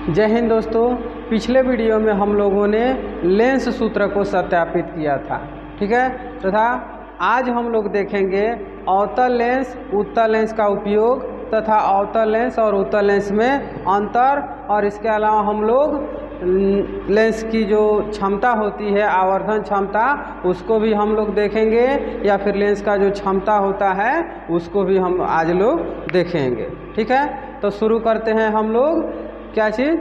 जय हिंद दोस्तों। पिछले वीडियो में हम लोगों ने लेंस सूत्र को सत्यापित किया था, ठीक है। तथा आज हम लोग देखेंगे अवतल लेंस, उत्तल लेंस का उपयोग तथा अवतल लेंस और उत्तल लेंस में अंतर, और इसके अलावा हम लोग लेंस की जो क्षमता होती है, आवर्धन क्षमता, उसको भी हम लोग देखेंगे, या फिर लेंस का जो क्षमता होता है उसको भी हम आज लोग देखेंगे, ठीक है। तो शुरू करते हैं हम लोग क्या चीज़,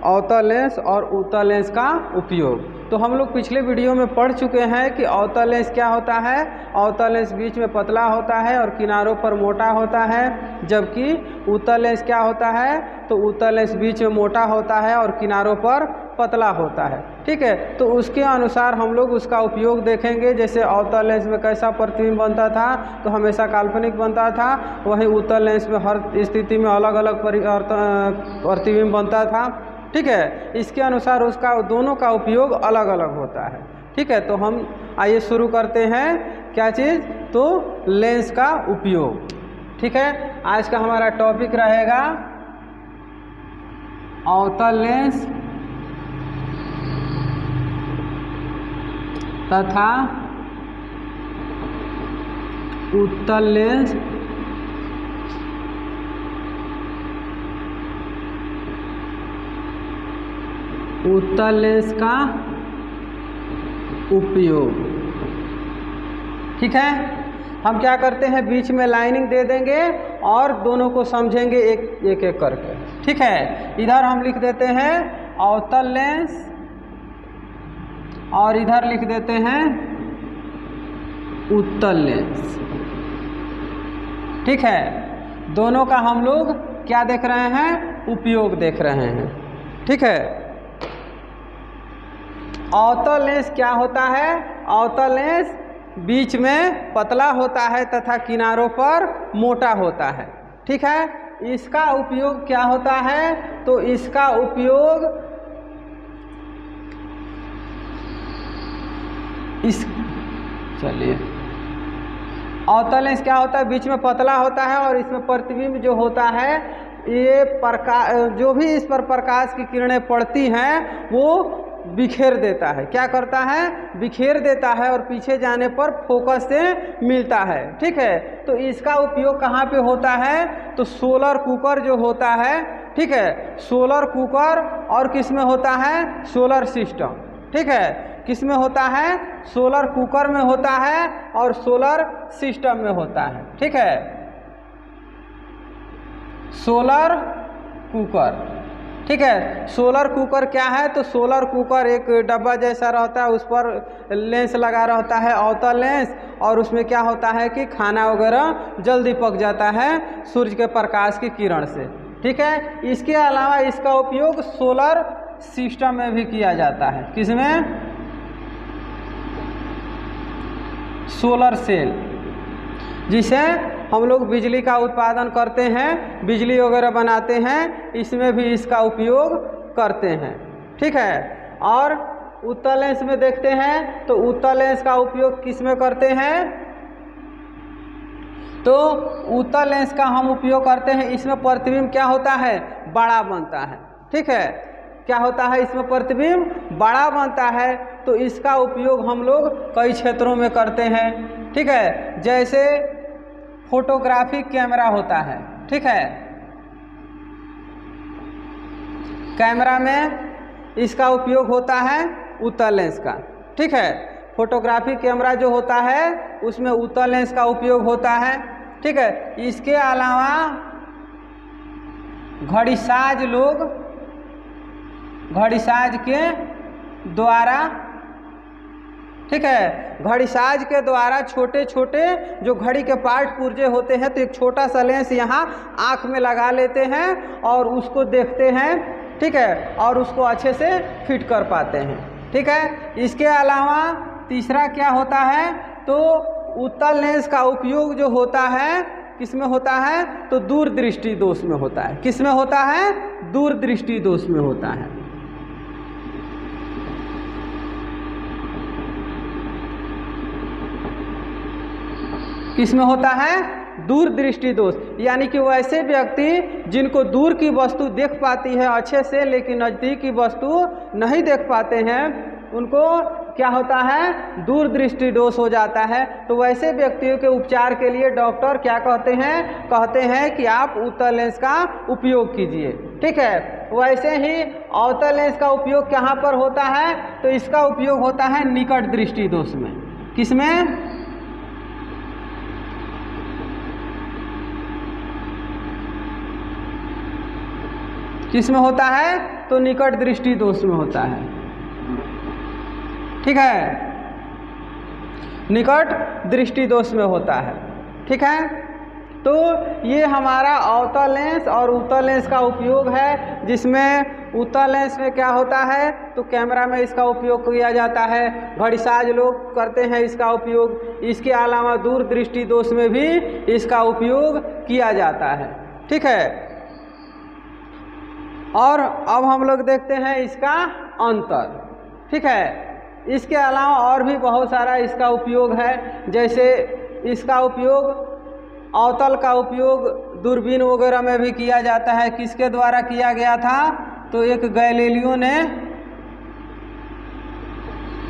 अवतल लेंस और उत्तल लेंस का उपयोग। तो हम लोग पिछले वीडियो में पढ़ चुके हैं कि अवतल लेंस क्या होता है। अवतल लेंस बीच में पतला होता है और किनारों पर मोटा होता है, जबकि उत्तल लेंस क्या होता है, तो उत्तल लेंस बीच में मोटा होता है और किनारों पर पतला होता है, ठीक है। तो उसके अनुसार हम लोग उसका उपयोग देखेंगे। जैसे अवतल लेंस में कैसा प्रतिबिंब बनता था, तो हमेशा काल्पनिक बनता था, वहीं उत्तल लेंस में हर स्थिति में अलग अलग प्रतिबिंब बनता था, ठीक है। इसके अनुसार उसका दोनों का उपयोग अलग अलग होता है, ठीक है। तो हम आइए शुरू करते हैं क्या चीज़, तो लेंस का उपयोग, ठीक है। आज का हमारा टॉपिक रहेगा अवतल लेंस तथा उत्तल लेंस उत्तल लेंस का उपयोग, ठीक है। हम क्या करते हैं, बीच में लाइनिंग दे देंगे और दोनों को समझेंगे एक एक करके, ठीक है। इधर हम लिख देते हैं अवतल लेंस और इधर लिख देते हैं उत्तल लेंस, ठीक है। दोनों का हम लोग क्या देख रहे हैं, उपयोग देख रहे हैं, ठीक है। अवतल लेंस क्या होता है, अवतल लेंस बीच में पतला होता है तथा किनारों पर मोटा होता है, ठीक है। इसका उपयोग क्या होता है, तो इसका उपयोग चलिए, अवतल लेंस क्या होता है, बीच में पतला होता है और इसमें प्रतिबिंब जो होता है, ये जो भी इस पर प्रकाश की किरणें पड़ती हैं वो बिखेर देता है। क्या करता है, बिखेर देता है और पीछे जाने पर फोकस से मिलता है, ठीक है। तो इसका उपयोग कहाँ पे होता है, तो सोलर कुकर जो होता है, ठीक है, सोलर कुकर और किस में होता है, सोलर सिस्टम, ठीक है। किस में होता है, सोलर कुकर में होता है और सोलर सिस्टम में होता है, ठीक है। सोलर कुकर, ठीक है। सोलर कुकर क्या है, तो सोलर कुकर एक डब्बा जैसा रहता है, उस पर लेंस लगा रहता है अवतल लेंस, और उसमें क्या होता है कि खाना वगैरह जल्दी पक जाता है सूर्य के प्रकाश की किरण से, ठीक है। इसके अलावा इसका उपयोग सोलर सिस्टम में भी किया जाता है। किसमें, सोलर सेल, जिसे हम लोग बिजली का उत्पादन करते हैं, बिजली वगैरह बनाते हैं, इसमें भी इसका उपयोग करते हैं, ठीक है। और उत्तल लेंस में देखते हैं, तो उत्तल लेंस का उपयोग किस में करते हैं, तो उत्तल लेंस का हम उपयोग करते हैं, इसमें प्रतिबिंब क्या होता है, बड़ा बनता है, ठीक है। क्या होता है, इसमें प्रतिबिंब बड़ा बनता है, तो इसका उपयोग हम लोग कई क्षेत्रों में करते हैं, ठीक है। जैसे फोटोग्राफिक कैमरा होता है, ठीक है, कैमरा में इसका उपयोग होता है उत्तल लेंस का, ठीक है। फोटोग्राफिक कैमरा जो होता है उसमें उत्तल लेंस का उपयोग होता है, ठीक है। इसके अलावा घड़ीसाज लोग, घड़ीसाज के द्वारा, ठीक है, घड़ीसाज के द्वारा छोटे छोटे जो घड़ी के पार्ट पुर्जे होते हैं, तो एक छोटा सा लेंस यहाँ आँख में लगा लेते हैं और उसको देखते हैं, ठीक है, और उसको अच्छे से फिट कर पाते हैं, ठीक है। इसके अलावा तीसरा क्या होता है, तो उत्तल लेंस का उपयोग जो होता है किस में होता है, तो दूरदृष्टि दोष में होता है। किस में होता है, दूरदृष्टि दोष में होता है, किस में होता है, दूरदृष्टि दोष, यानी कि वैसे व्यक्ति जिनको दूर की वस्तु देख पाती है अच्छे से लेकिन नज़दीक की वस्तु नहीं देख पाते हैं, उनको क्या होता है, दूरदृष्टि दोष हो जाता है। तो वैसे व्यक्तियों के उपचार के लिए डॉक्टर क्या कहते हैं कि आप उत्तल लेंस का उपयोग कीजिए। ठीक है, वैसे ही अवतल लेंस का उपयोग कहाँ पर होता है, तो इसका उपयोग होता है निकट दृष्टि दोष में। किसमें? किसमें होता है, तो निकट दृष्टि दोष में होता है। ठीक है, निकट दृष्टि दोष में होता है। ठीक है, तो ये हमारा अवतल लेंस और उत्तल लेंस का उपयोग है, जिसमें उत्तल लेंस में क्या होता है, तो कैमरा में इसका उपयोग किया जाता है, घड़ीसाज लोग करते हैं इसका उपयोग। इसके अलावा दूर दृष्टि दोष में भी इसका उपयोग किया जाता है। ठीक है, और अब हम लोग देखते हैं इसका अंतर। ठीक है, इसके अलावा और भी बहुत सारा इसका उपयोग है, जैसे इसका उपयोग अवतल का उपयोग दूरबीन वगैरह में भी किया जाता है। किसके द्वारा किया गया था, तो एक गैलीलियो ने,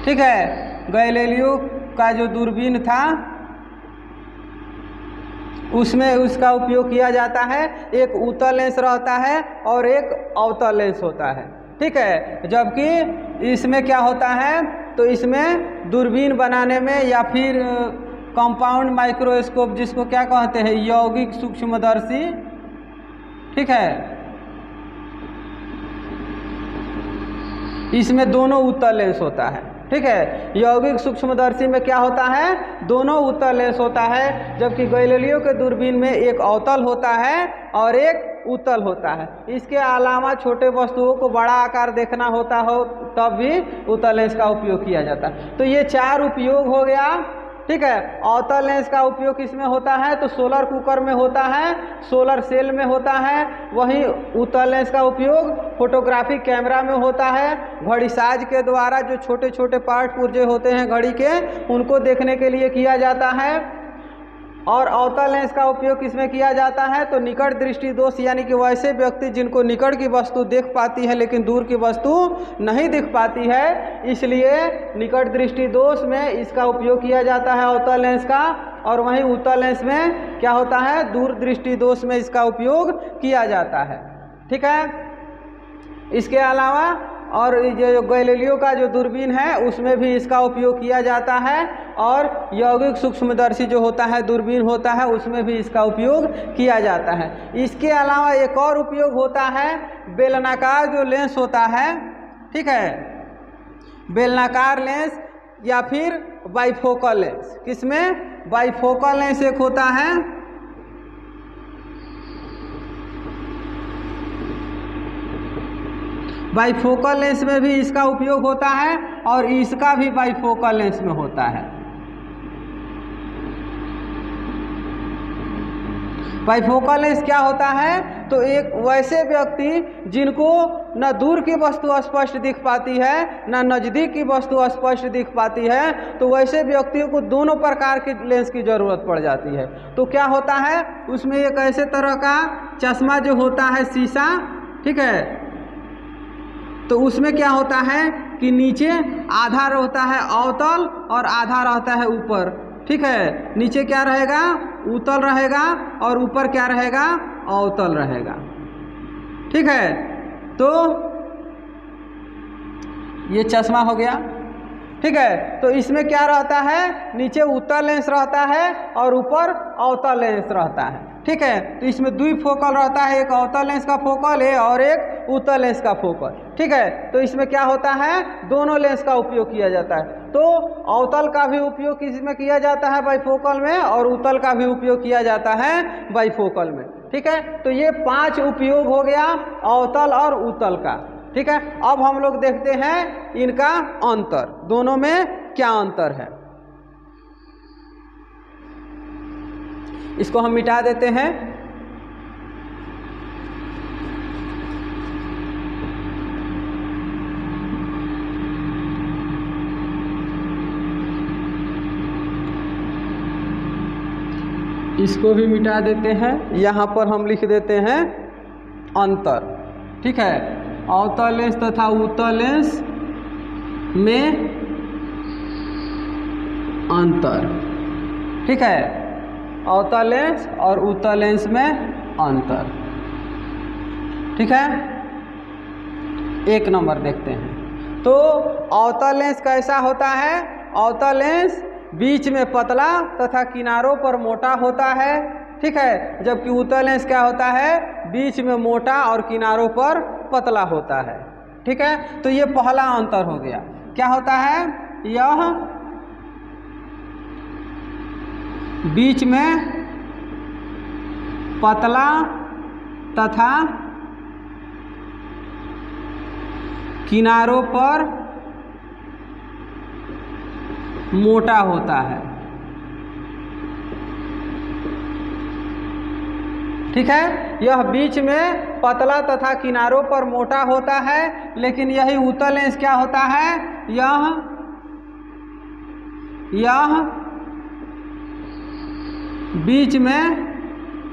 ठीक है, गैलीलियो का जो दूरबीन था उसमें उसका उपयोग किया जाता है। एक उत्तल लेंस रहता है और एक अवतल लेंस होता है। ठीक है, जबकि इसमें क्या होता है, तो इसमें दूरबीन बनाने में या फिर कंपाउंड माइक्रोस्कोप जिसको क्या कहते हैं, यौगिक सूक्ष्मदर्शी, ठीक है, इसमें दोनों उत्तल लेंस होता है। ठीक है, यौगिक सूक्ष्मदर्शी में क्या होता है, दोनों उत्तल लेंस होता है, जबकि गैलीलियो के दूरबीन में एक अवतल होता है और एक उत्तल होता है। इसके अलावा छोटे वस्तुओं को बड़ा आकार देखना होता हो तब भी उत्तल लेंस का उपयोग किया जाता है। तो ये 4 उपयोग हो गया। ठीक है, अवतल लेंस का उपयोग किसमें होता है, तो सोलर कुकर में होता है, सोलर सेल में होता है। वहीं उत्तल लेंस का उपयोग फोटोग्राफिक कैमरा में होता है, घड़ीसाज के द्वारा जो छोटे छोटे पार्ट पुर्जे होते हैं घड़ी के, उनको देखने के लिए किया जाता है। और अवतल लेंस का उपयोग किसमें किया जाता है, तो निकट दृष्टि दोष, यानी कि वैसे व्यक्ति जिनको निकट की वस्तु देख पाती है लेकिन दूर की वस्तु नहीं दिख पाती है, इसलिए निकट दृष्टि दोष में इसका उपयोग किया जाता है अवतल लेंस का। और वहीं उत्तल लेंस में क्या होता है, दूर दृष्टि दोष में इसका उपयोग किया जाता है। ठीक है, इसके अलावा और जो गैलीलियो का जो दूरबीन है उसमें भी इसका उपयोग किया जाता है, और यौगिक सूक्ष्मदर्शी जो होता है दूरबीन होता है उसमें भी इसका उपयोग किया जाता है। इसके अलावा एक और उपयोग होता है बेलनाकार जो लेंस होता है। ठीक है, बेलनाकार लेंस या फिर बाइफोकल लेंस। किसमें, बाइफोकल लेंस एक होता है, बाइफोकल लेंस में भी इसका उपयोग होता है और इसका भी बाइफोकल लेंस में होता है। बाइफोकल लेंस क्या होता है, तो एक वैसे व्यक्ति जिनको न दूर की वस्तु स्पष्ट दिख पाती है न नज़दीक की वस्तु स्पष्ट दिख पाती है, तो वैसे व्यक्तियों को दोनों प्रकार के लेंस की ज़रूरत पड़ जाती है। तो क्या होता है, उसमें एक ऐसे तरह का चश्मा जो होता है शीशा, ठीक है, तो उसमें क्या होता है कि नीचे आधा रहता है अवतल और आधा रहता है ऊपर। ठीक है, नीचे क्या रहेगा, उत्तल रहेगा और ऊपर क्या रहेगा, अवतल रहेगा। ठीक है, तो ये चश्मा हो गया। ठीक है, तो इसमें क्या रहता है, नीचे उत्तल लेंस रहता है और ऊपर अवतल लेंस रहता है। ठीक है, तो इसमें 2 फोकल रहता है, एक अवतल लेंस का फोकल है और एक उत्तल लेंस का फोकल। ठीक है, तो इसमें क्या होता है, दोनों लेंस का उपयोग किया जाता है। तो अवतल का भी उपयोग किसमें किया जाता है, बाइफोकल में, और उत्तल का भी उपयोग किया जाता है बाइफोकल में। ठीक है, तो ये 5 उपयोग हो गया अवतल और उत्तल का। ठीक है, अब हम लोग देखते हैं इनका अंतर, दोनों में क्या अंतर है। इसको हम मिटा देते हैं। इसको भी मिटा देते हैं। यहाँ पर हम लिख देते हैं अंतर। ठीक है, अवतल लेंस तथा उत्तल लेंस में अंतर। ठीक है, अवतल लेंस और उत्तल लेंस में अंतर। ठीक है, एक नंबर देखते हैं। तो अवतल लेंस कैसा होता है? अवतल लेंस बीच में पतला तथा किनारों पर मोटा होता है। ठीक है, जबकि उत्तल लेंस क्या होता है? बीच में मोटा और किनारों पर पतला होता है। ठीक है, तो ये पहला अंतर हो गया। क्या होता है? यह बीच में पतला तथा किनारों पर मोटा होता है। ठीक है, यह बीच में पतला तथा किनारों पर मोटा होता है, लेकिन यही उत्तल लेंस क्या होता है? यह बीच में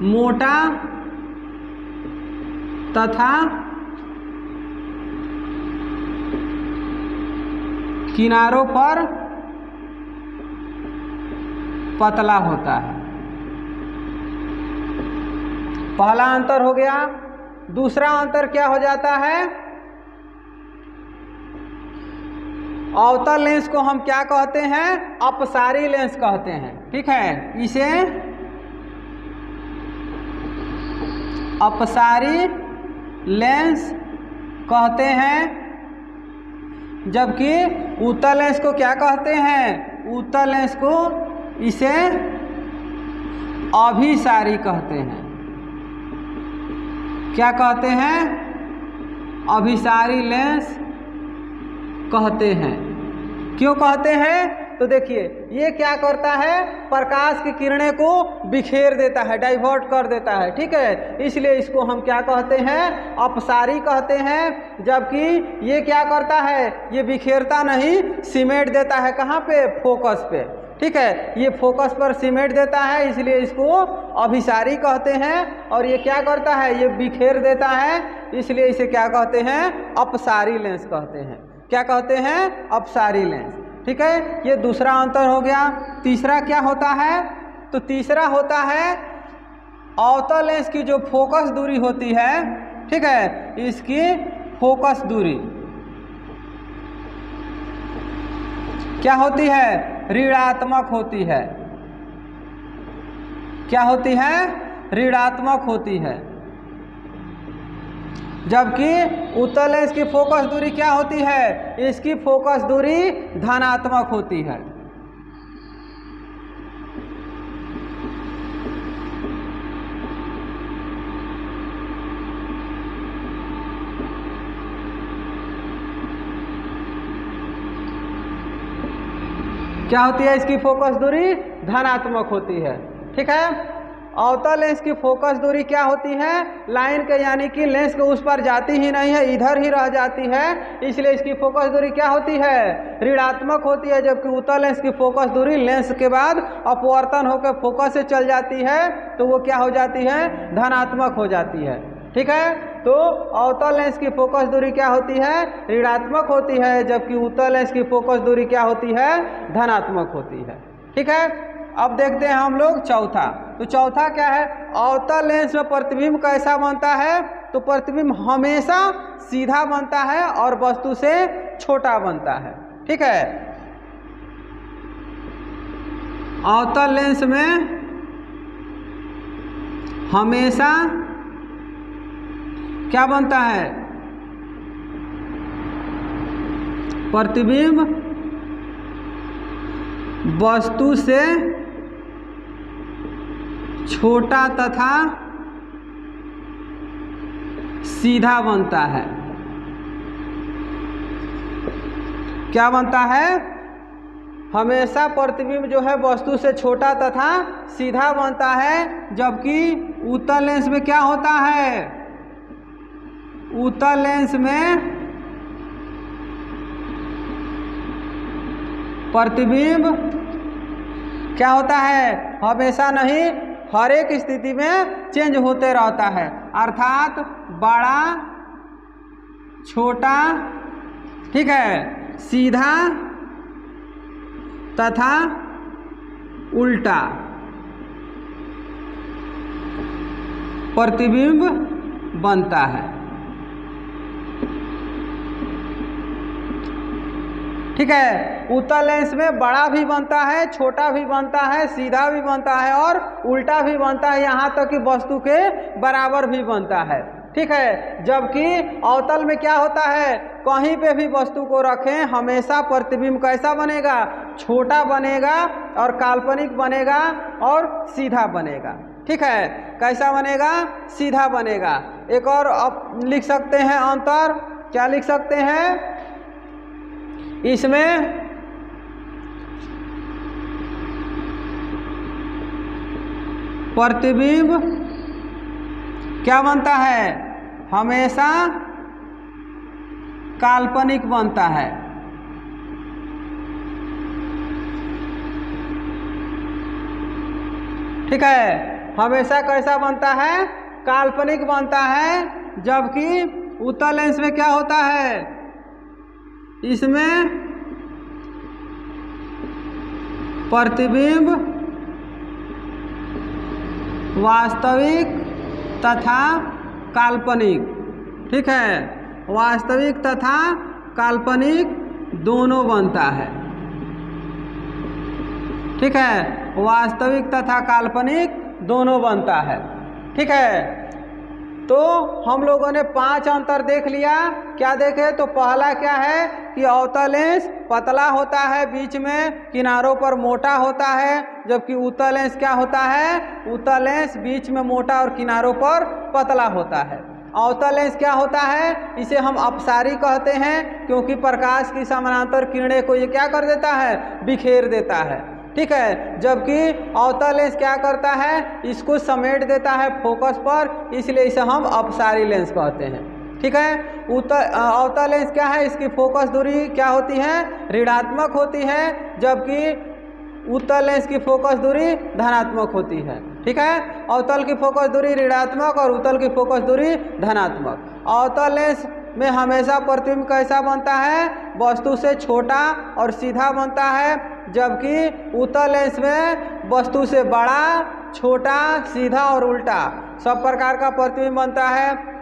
मोटा तथा किनारों पर पतला होता है। पहला अंतर हो गया। दूसरा अंतर क्या हो जाता है? अवतल लेंस को हम क्या कहते हैं? अपसारी लेंस कहते हैं। ठीक है, इसे अपसारी लेंस कहते हैं, जबकि उत्तल लेंस को क्या कहते हैं? उत्तल लेंस को इसे अभिसारी कहते हैं। क्या कहते हैं? अभिसारी लेंस कहते हैं। क्यों कहते हैं? तो देखिए, ये क्या करता है? प्रकाश की किरणें को बिखेर देता है, डाइवर्ट कर देता है। ठीक है, इसलिए इसको हम क्या कहते हैं? अपसारी कहते हैं। जबकि ये क्या करता है? ये बिखेरता नहीं, सिमेट देता है। कहाँ पे? फोकस पे। ठीक है, ये फोकस पर सिमेट देता है, इसलिए इसको अभिसारी कहते हैं। और ये क्या करता है? ये बिखेर देता है, इसलिए इसे क्या कहते हैं? अपसारी लेंस कहते हैं। क्या कहते हैं? अपसारी लेंस। ठीक है, ये दूसरा अंतर हो गया। तीसरा क्या होता है? तो तीसरा होता है अवतल लेंस की जो फोकस दूरी होती है, ठीक है, इसकी फोकस दूरी क्या होती है? ऋणात्मक होती है। क्या होती है? ऋणात्मक होती है। जबकि उत्तल लेंस की फोकस दूरी क्या होती है? इसकी फोकस दूरी धनात्मक होती है। क्या होती है? इसकी फोकस दूरी धनात्मक होती है। ठीक है, अवतल लेंस की फोकस दूरी क्या होती है? लाइन के, यानी कि लेंस के उस पर जाती ही नहीं है, इधर ही रह जाती है, इसलिए इसकी फोकस दूरी क्या होती है? ऋणात्मक होती है। जबकि उत्तल लेंस की फोकस दूरी लेंस के बाद अपवर्तन होकर फोकस से चल जाती है, तो वो क्या हो जाती है? धनात्मक हो जाती है। ठीक है, तो अवतल लेंस की फोकस दूरी क्या होती है? ऋणात्मक होती है, जबकि उत्तल लेंस की फोकस दूरी क्या होती है? धनात्मक होती है। ठीक है, अब देखते हैं हम लोग चौथा। तो चौथा क्या है? अवतल लेंस में प्रतिबिंब कैसा बनता है? तो प्रतिबिंब हमेशा सीधा बनता है और वस्तु से छोटा बनता है। ठीक है, अवतल लेंस में हमेशा क्या बनता है? प्रतिबिंब वस्तु से छोटा तथा सीधा बनता है। क्या बनता है? हमेशा प्रतिबिंब जो है वस्तु से छोटा तथा सीधा बनता है। जबकि उत्तल लेंस में क्या होता है? उत्तल लेंस में प्रतिबिंब क्या होता है? हमेशा नहीं, हर एक स्थिति में चेंज होते रहता है, अर्थात बड़ा, छोटा, ठीक है, सीधा तथा उल्टा प्रतिबिंब बनता है। ठीक है, उत्तल लेंस में बड़ा भी बनता है, छोटा भी बनता है, सीधा भी बनता है और उल्टा भी बनता है, यहाँ तक कि वस्तु के बराबर भी बनता है। ठीक है, जबकि अवतल में क्या होता है, कहीं पे भी वस्तु को रखें हमेशा प्रतिबिंब कैसा बनेगा, छोटा बनेगा और काल्पनिक बनेगा और सीधा बनेगा। ठीक है, कैसा बनेगा, सीधा बनेगा। एक और अब लिख सकते हैं अंतर, क्या लिख सकते हैं, इसमें प्रतिबिंब क्या बनता है, हमेशा काल्पनिक बनता है। ठीक है, हमेशा कैसा बनता है, काल्पनिक बनता है। जबकि उत्तल लेंस में क्या होता है, इसमें प्रतिबिंब वास्तविक तथा काल्पनिक, ठीक है, वास्तविक तथा काल्पनिक दोनों बनता है। ठीक है, वास्तविक तथा काल्पनिक दोनों बनता है। ठीक है, तो हम लोगों ने 5 अंतर देख लिया। क्या देखे, तो पहला क्या है कि अवतल लेंस पतला होता है, बीच में किनारों पर मोटा होता है, जबकि उत्तल लेंस क्या होता है, उत्तल लेंस बीच में मोटा और किनारों पर पतला होता है। अवतल लेंस क्या होता है, इसे हम अपसारी कहते हैं, क्योंकि प्रकाश की समानांतर किरणें को ये क्या कर देता है, बिखेर देता है। ठीक है, जबकि अवतल लेंस क्या करता है, इसको समेट देता है फोकस पर, इसलिए इसे हम अपसारी लेंस कहते हैं। ठीक है, अवतल लेंस क्या है, इसकी फोकस दूरी क्या होती है, ऋणात्मक होती है, जबकि उत्तल लेंस की फोकस दूरी धनात्मक होती है। ठीक है, अवतल की फोकस दूरी ऋणात्मक और उत्तल की फोकस दूरी धनात्मक। अवतल लेंस में हमेशा प्रतिबिंब कैसा बनता है, वस्तु से छोटा और सीधा बनता है, जबकि उत्तल लेंस में वस्तु से बड़ा, छोटा, सीधा और उल्टा सब प्रकार का प्रतिबिंब बनता है।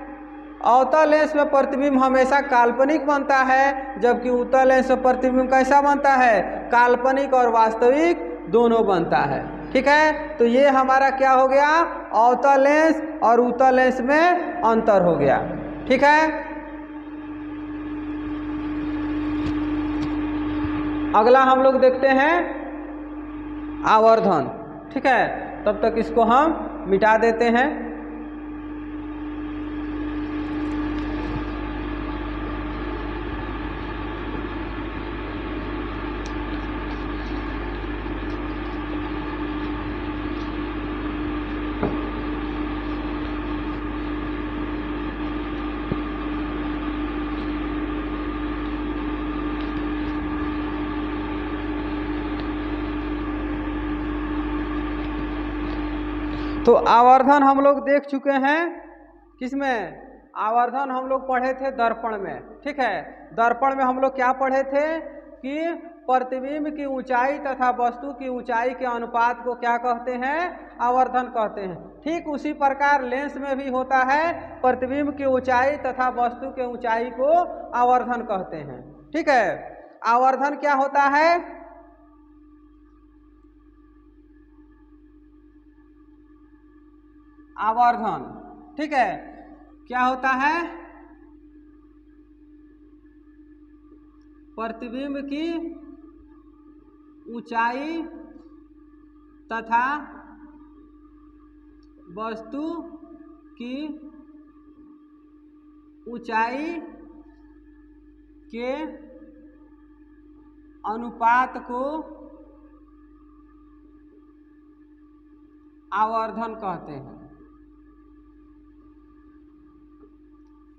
अवतल लेंस में प्रतिबिंब हमेशा काल्पनिक बनता है, जबकि उत्तल लेंस में प्रतिबिंब कैसा बनता है, काल्पनिक और वास्तविक दोनों बनता है। ठीक है, तो ये हमारा क्या हो गया, अवतल लेंस और उत्तल लेंस में अंतर हो गया। ठीक है, अगला हम लोग देखते हैं आवर्धन। ठीक है, तब तक इसको हम मिटा देते हैं। तो आवर्धन हम लोग देख चुके हैं, किसमें, आवर्धन हम लोग पढ़े थे दर्पण में। ठीक है, दर्पण में हम लोग क्या पढ़े थे कि प्रतिबिंब की ऊंचाई तथा वस्तु की ऊंचाई के अनुपात को क्या कहते हैं, आवर्धन कहते हैं। ठीक उसी प्रकार लेंस में भी होता है, प्रतिबिंब की ऊंचाई तथा वस्तु के ऊंचाई को आवर्धन कहते हैं। ठीक है, आवर्धन क्या होता है, आवर्धन, ठीक है, क्या होता है, प्रतिबिंब की ऊंचाई तथा वस्तु की ऊंचाई के अनुपात को आवर्धन कहते हैं।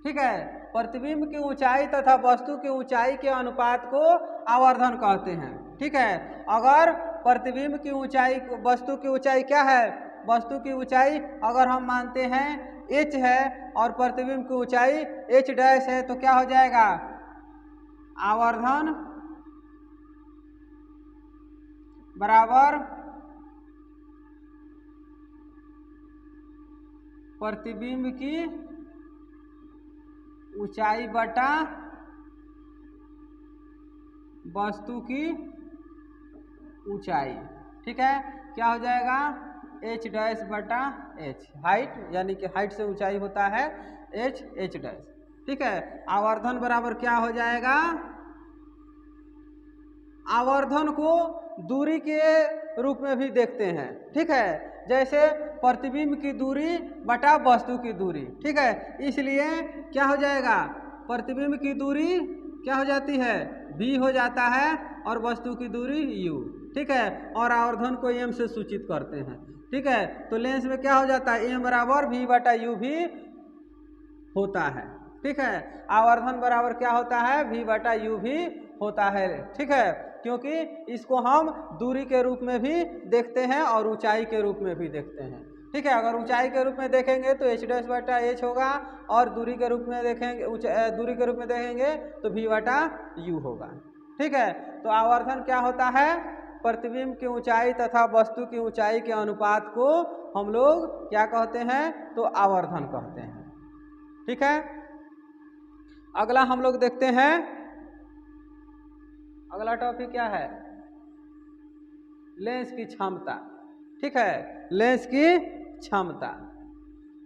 ठीक है, प्रतिबिंब की ऊंचाई तथा वस्तु की ऊंचाई के अनुपात को आवर्धन कहते हैं। ठीक है, अगर प्रतिबिंब की ऊंचाई, वस्तु की ऊंचाई क्या है, वस्तु की ऊंचाई अगर हम मानते हैं h है और प्रतिबिंब की ऊंचाई h डैश है, तो क्या हो जाएगा, आवर्धन बराबर प्रतिबिंब की ऊंचाई बटा वस्तु की ऊंचाई। ठीक है, क्या हो जाएगा, h डैश बटा h, हाइट यानी कि हाइट से ऊंचाई होता है h डैश। ठीक है, आवर्धन बराबर क्या हो जाएगा, आवर्धन को दूरी के रूप में भी देखते हैं। ठीक है, जैसे प्रतिबिंब की दूरी बटा वस्तु की दूरी। ठीक है, इसलिए क्या हो जाएगा, प्रतिबिंब की दूरी क्या हो जाती है, v हो जाता है और वस्तु की दूरी u। ठीक है, और आवर्धन को m से सूचित करते हैं। ठीक है, तो लेंस में क्या हो जाता है, m बराबर v बटा u भी होता है। ठीक है, आवर्धन बराबर क्या होता है, v बटा u भी होता है। ठीक है, क्योंकि इसको हम दूरी के रूप में भी देखते हैं और ऊंचाई के रूप में भी देखते हैं। ठीक है, अगर ऊंचाई के रूप में देखेंगे तो h डैश बटा h होगा और दूरी के रूप में देखेंगे, दूरी के रूप में देखेंगे तो v बटा u होगा। ठीक है, तो आवर्धन क्या होता है, प्रतिबिंब की ऊंचाई तथा वस्तु की ऊंचाई के अनुपात को हम लोग क्या कहते हैं, तो आवर्धन कहते हैं। ठीक है, अगला हम लोग देखते हैं, अगला टॉपिक क्या है, लेंस की क्षमता। ठीक है, लेंस की क्षमता,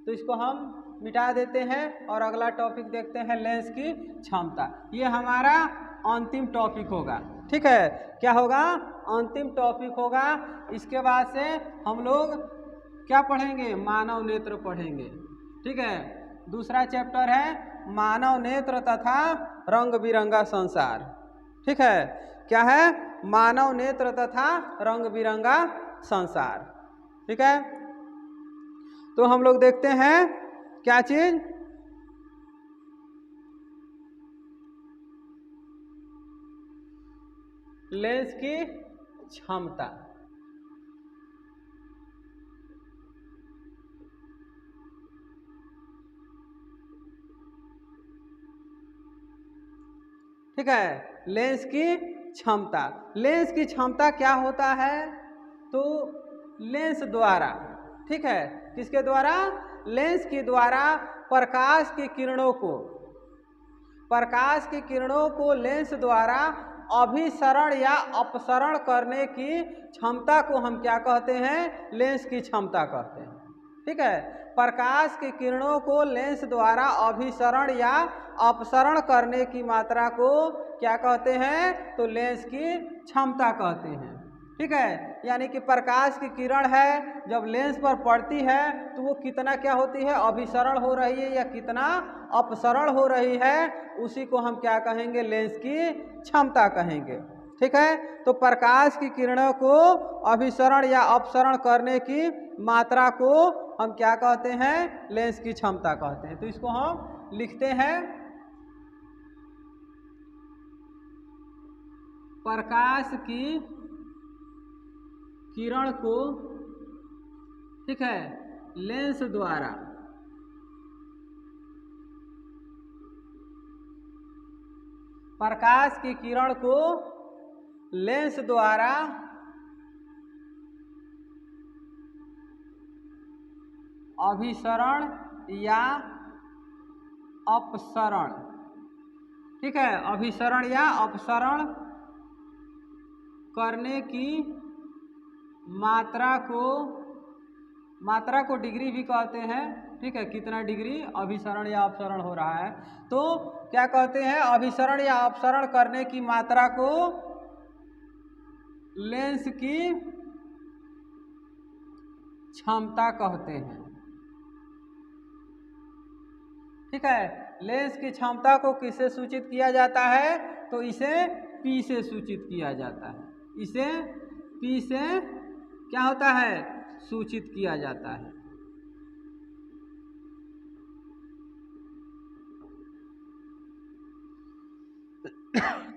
तो इसको हम मिटा देते हैं और अगला टॉपिक देखते हैं, लेंस की क्षमता। ये हमारा अंतिम टॉपिक होगा। ठीक है, क्या होगा, अंतिम टॉपिक होगा। इसके बाद से हम लोग क्या पढ़ेंगे, मानव नेत्र पढ़ेंगे। ठीक है, दूसरा चैप्टर है मानव नेत्र तथा रंग बिरंगा संसार। ठीक है, क्या है, मानव नेत्र तथा रंग बिरंगा संसार। ठीक है, तो हम लोग देखते हैं क्या चीज, लेंस की क्षमता। ठीक है, लेंस की क्षमता, लेंस की क्षमता क्या होता है, तो लेंस द्वारा, ठीक है, किसके द्वारा, लेंस के द्वारा प्रकाश की किरणों को, प्रकाश की किरणों को लेंस द्वारा अभिसरण या अपसरण करने की क्षमता को हम क्या कहते हैं, लेंस की क्षमता कहते हैं। ठीक है, प्रकाश की किरणों को लेंस द्वारा अभिसरण या अपसरण करने की मात्रा को क्या कहते हैं, तो लेंस की क्षमता कहते हैं। ठीक है, यानी कि प्रकाश की किरण है जब लेंस पर पड़ती है तो वो कितना क्या होती है, अभिसरण हो रही है या कितना अपसरण हो रही है, उसी को हम क्या कहेंगे, लेंस की क्षमता कहेंगे। ठीक है, तो प्रकाश की किरणों को अभिसरण या अपसरण करने की मात्रा को हम क्या कहते हैं, लेंस की क्षमता कहते हैं। तो इसको हम लिखते हैं, प्रकाश की किरण को, ठीक है, लेंस द्वारा प्रकाश की किरण को लेंस द्वारा अभिसरण या अपसरण, ठीक है, अभिसरण या अपसरण करने की मात्रा को डिग्री भी कहते हैं। ठीक है, कितना डिग्री अभिसरण या अपसरण हो रहा है, तो क्या कहते हैं, अभिसरण या अपसरण करने की मात्रा को लेंस की क्षमता कहते हैं। ठीक है, लेंस की क्षमता को किससे सूचित किया जाता है, तो इसे P से सूचित किया जाता है, इसे P से क्या होता है, सूचित किया जाता है।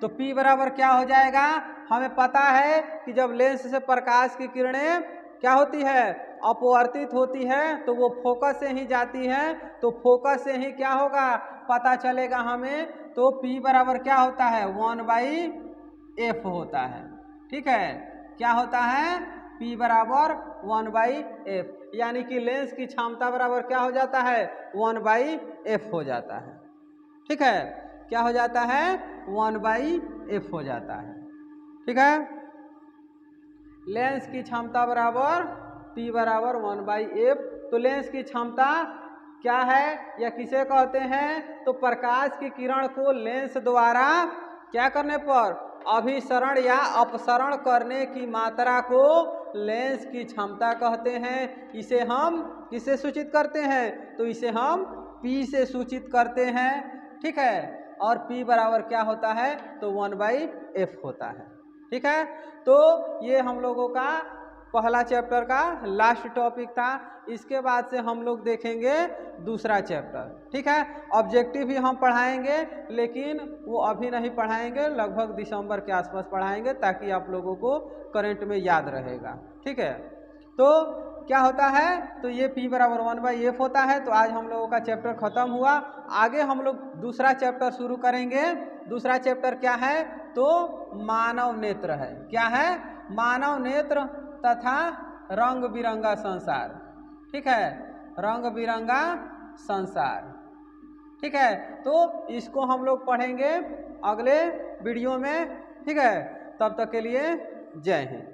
तो P बराबर क्या हो जाएगा, हमें पता है कि जब लेंस से प्रकाश की किरणें क्या होती है, अपवर्तित होती है तो वो फोकस से ही जाती है, तो फोकस से ही क्या होगा पता चलेगा हमें। तो P बराबर क्या होता है 1/f होता है। ठीक है, क्या होता है P बराबर 1/f, यानी कि लेंस की क्षमता बराबर क्या हो जाता है 1/f हो जाता है। ठीक है, क्या हो जाता है 1/f हो जाता है। ठीक है, लेंस की क्षमता बराबर P बराबर 1/f। तो लेंस की क्षमता क्या है या किसे कहते हैं, तो प्रकाश की किरण को लेंस द्वारा क्या करने पर अभिसरण या अपसरण करने की मात्रा को लेंस की क्षमता कहते हैं। इसे हम किससे सूचित करते हैं, तो इसे हम P से सूचित करते हैं। ठीक है, और P बराबर क्या होता है तो 1/f होता है। ठीक है, तो ये हम लोगों का पहला चैप्टर का लास्ट टॉपिक था। इसके बाद से हम लोग देखेंगे दूसरा चैप्टर। ठीक है, ऑब्जेक्टिव ही हम पढ़ाएंगे, लेकिन वो अभी नहीं पढ़ाएंगे, लगभग दिसंबर के आसपास पढ़ाएंगे, ताकि आप लोगों को करंट में याद रहेगा। ठीक है, तो क्या होता है, तो ये P बराबर 1/f होता है। तो आज हम लोगों का चैप्टर खत्म हुआ। आगे हम लोग दूसरा चैप्टर शुरू करेंगे। दूसरा चैप्टर क्या है, तो मानव नेत्र है। क्या है, मानव नेत्र तथा रंग बिरंगा संसार। ठीक है, रंग बिरंगा संसार। ठीक है, तो इसको हम लोग पढ़ेंगे अगले वीडियो में। ठीक है, तब तक के लिए जय हिंद।